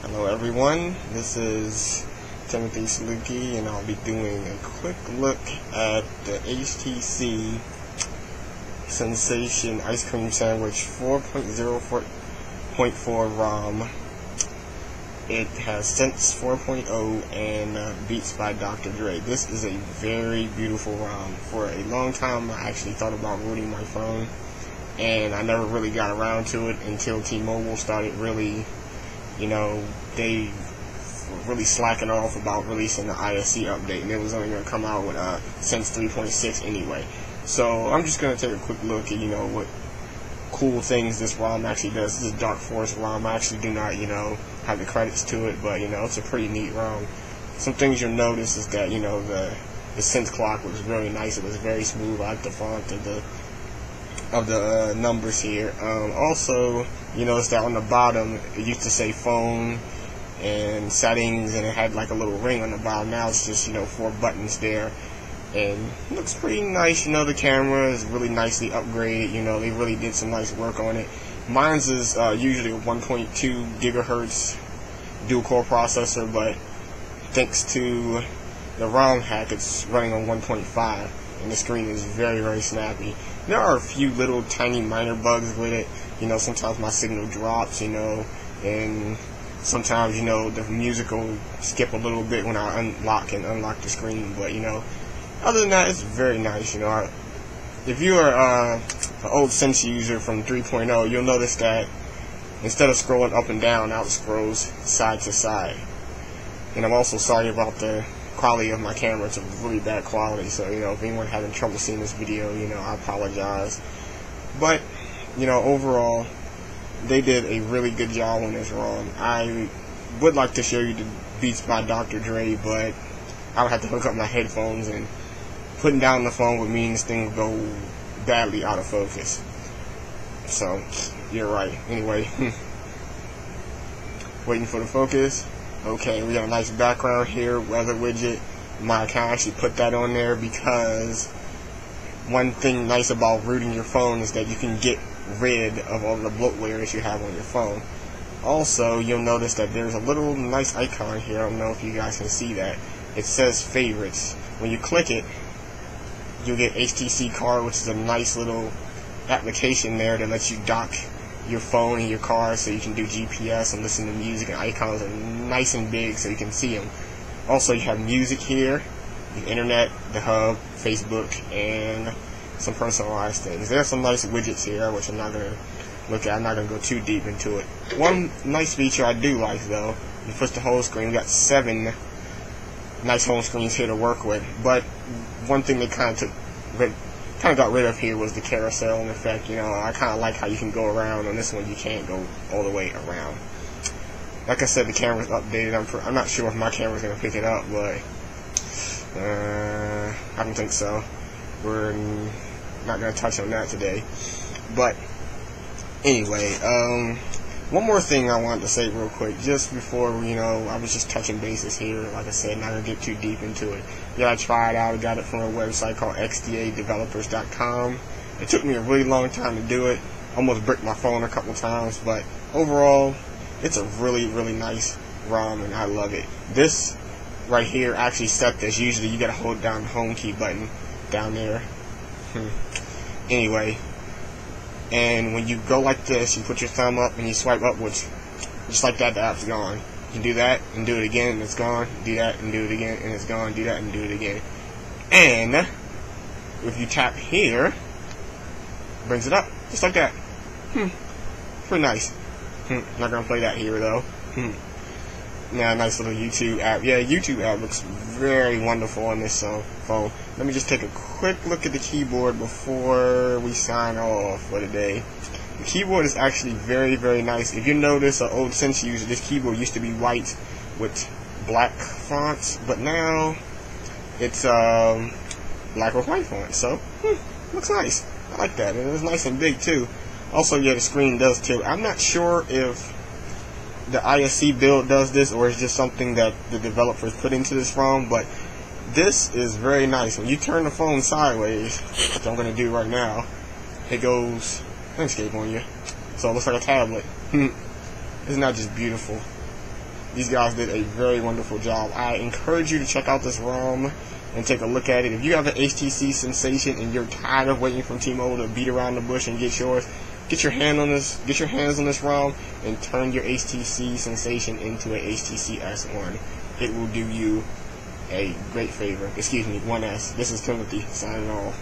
Hello everyone, this is Timothy Saluki, and I'll be doing a quick look at the Htc Sensation ice cream sandwich 4.0.4 ROM. It has Sense 4.0 and Beats by Dr. Dre. This is a very beautiful ROM. For a long time I actually thought about rooting my phone, and I never really got around to it until T-Mobile started really, they were really slacking off about releasing the Ics update, and it was only going to come out with Sense 3.6 anyway. So I'm just going to take a quick look at, what cool things this ROM actually does. This is Dark Forest ROM. I actually do not, have the credits to it, but, it's a pretty neat ROM. Some things you'll notice is that, the Sense clock was really nice. It was very smooth. I like the font of the numbers here. Also, you notice that on the bottom it used to say phone and settings, and it had like a little ring on the bottom. Now it's just 4 buttons there, and it looks pretty nice. The camera is really nicely upgraded. They really did some nice work on it. Mine's is usually a 1.2 gigahertz dual core processor, but thanks to the ROM hack it's running on 1.5, and the screen is very, very snappy. There are a few little tiny minor bugs with it. Sometimes my signal drops, and sometimes, the music will skip a little bit when I unlock the screen. But, other than that, it's very nice. If you are an old Sense user from 3.0, you'll notice that instead of scrolling up and down, now it scrolls side to side. And I'm also sorry about the quality of my camera. It's a really bad quality, so if anyone having trouble seeing this video, I apologize. But overall they did a really good job on this ROM. I would like to show you the Beats by Dr. Dre, but I would have to hook up my headphones, and putting down the phone would mean this thing would go badly out of focus. So you're right. Anyway, waiting for the focus. Okay, we got a nice background here, weather widget. I can actually put that on there because one thing nice about rooting your phone is that you can get rid of all the bloatware that you have on your phone. Also, you'll notice that there's a little nice icon here. I don't know if you guys can see that. It says favorites. When you click it, you'll get HTC Car, which is a nice little application there that lets you dock your phone in your car so you can do GPS and listen to music, and icons are nice and big so you can see them. Also, you have music here, the internet, the hub, Facebook, and some personalized things. There are some nice widgets here, which I'm not going to look at. I'm not going to go too deep into it. One nice feature I do like, though, you push the home screen. We got 7 nice home screens here to work with, but one thing they kind of got rid of here was the carousel effect. I kind of like how you can go around. On this one you can't go all the way around. Like I said, the camera's updated. I'm not sure if my camera's going to pick it up, but I don't think so. We're not going to touch on that today. But anyway, one more thing I wanted to say real quick, just before, I was just touching bases here. Like I said, not going to get too deep into it. You gotta try it out. I got it from a website called xdadevelopers.com. It took me a really long time to do it. Almost bricked my phone a couple times, but overall, it's a really, really nice ROM, and I love it. This right here actually set this. Usually you gotta hold down the home key button down there. Anyway, and when you go like this, you put your thumb up and you swipe upwards. Just like that, the app's gone. You can do that and do it again and it's gone. Do that and do it again and it's gone. Do that and do it again. And if you tap here, it brings it up just like that. Pretty nice. Not gonna play that here though. Now, nice little YouTube app. Yeah, YouTube app looks very wonderful on this phone. Let me just take a quick look at the keyboard before we sign off for today. The keyboard is actually very, very nice. If you notice, an old Sense user, this keyboard used to be white with black fonts, but now it's black with white fonts. So, looks nice. I like that. And it's nice and big too. Also, yeah, the screen does too. I'm not sure if the Ics build does this or it's just something that the developers put into this ROM, but this is very nice. When you turn the phone sideways, which I'm going to do right now, it goes landscape on you. So it looks like a tablet. Isn't that just beautiful? These guys did a very wonderful job. I encourage you to check out this ROM and take a look at it. If you have an HTC Sensation and you're tired of waiting for T-Mobile to beat around the bush and get yours, get your hands on this ROM and turn your HTC Sensation into a HTC S1. It will do you a great favor. Excuse me, 1S. This is Timothy signing off.